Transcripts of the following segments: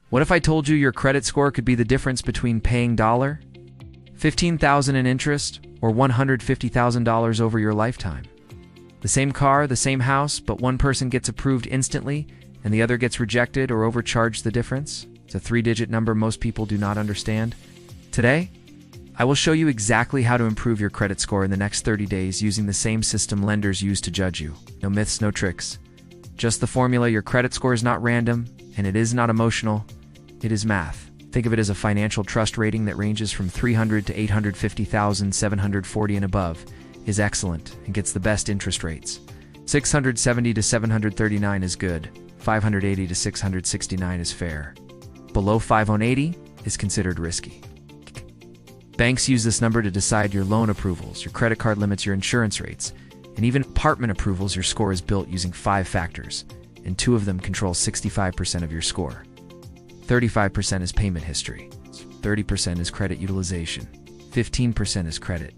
What if I told you your credit score could be the difference between paying $15,000 in interest or $150,000 over your lifetime? The same car, the same house, but one person gets approved instantly and the other gets rejected or overcharged. The difference? It's a three-digit number most people do not understand. Today, I will show you exactly how to improve your credit score in the next 30 days using the same system lenders use to judge you. No myths, no tricks. Just the formula. Your credit score is not random, and it is not emotional. It is math. Think of it as a financial trust rating that ranges from 300 to 850,000, 740 and above is excellent and gets the best interest rates. 670 to 739 is good. 580 to 669 is fair. Below 580 is considered risky. Banks use this number to decide your loan approvals, your credit card limits, your insurance rates, and even apartment approvals. Your score is built using 5 factors, and 2 of them control 65% of your score. 35% is payment history, 30% is credit utilization, 15% is credit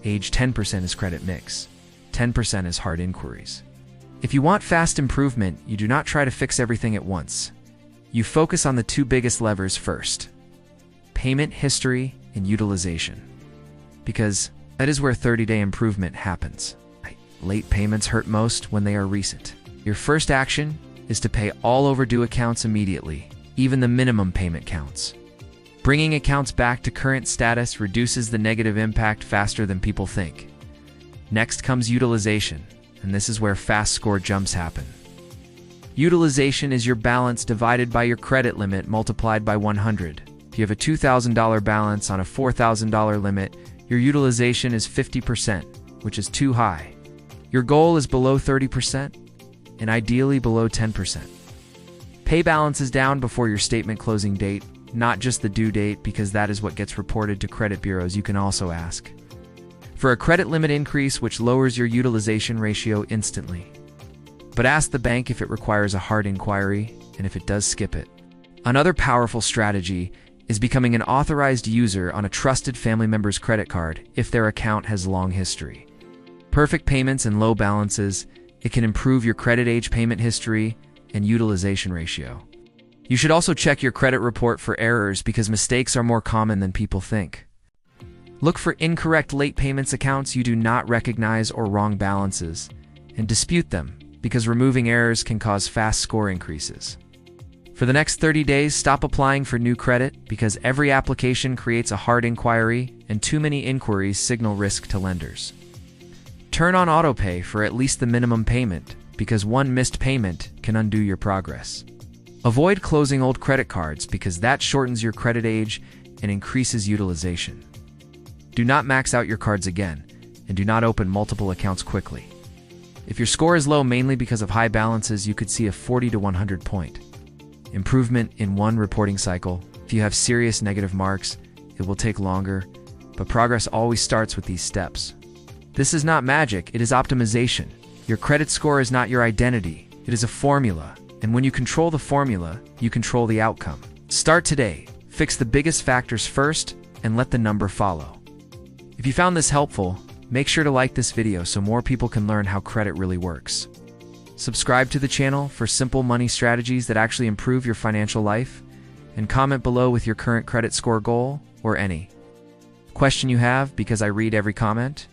age, 10% is credit mix, 10% is hard inquiries. If you want fast improvement, you do not try to fix everything at once. You focus on the 2 biggest levers first: payment history and utilization. Because that is where 30-day improvement happens. Late payments hurt most when they are recent. Your first action is to pay all overdue accounts immediately. Even the minimum payment counts. Bringing accounts back to current status reduces the negative impact faster than people think. Next comes utilization, and this is where fast score jumps happen. Utilization is your balance divided by your credit limit multiplied by 100. If you have a $2,000 balance on a $4,000 limit, your utilization is 50%, which is too high. Your goal is below 30%, and ideally below 10%. Pay balances down before your statement closing date, not just the due date, because that is what gets reported to credit bureaus. You can also ask for a credit limit increase, which lowers your utilization ratio instantly. But ask the bank if it requires a hard inquiry, and if it does, skip it. Another powerful strategy is becoming an authorized user on a trusted family member's credit card if their account has long history. Perfect payments and low balances, it can improve your credit age, payment history, and utilization ratio. You should also check your credit report for errors because mistakes are more common than people think. Look for incorrect late payments, accounts you do not recognize, or wrong balances, and dispute them because removing errors can cause fast score increases. For the next 30 days, stop applying for new credit because every application creates a hard inquiry, and too many inquiries signal risk to lenders. Turn on autopay for at least the minimum payment because one missed payment can undo your progress. Avoid closing old credit cards because that shortens your credit age and increases utilization. Do not max out your cards again, and do not open multiple accounts quickly. If your score is low mainly because of high balances, you could see a 40 to 100 point improvement in one reporting cycle. If you have serious negative marks, it will take longer, but progress always starts with these steps. This is not magic, it is optimization. Your credit score is not your identity, it is a formula. And when you control the formula, you control the outcome. Start today, fix the biggest factors first, and let the number follow. If you found this helpful, make sure to like this video so more people can learn how credit really works. Subscribe to the channel for simple money strategies that actually improve your financial life, and comment below with your current credit score goal or any question you have because I read every comment.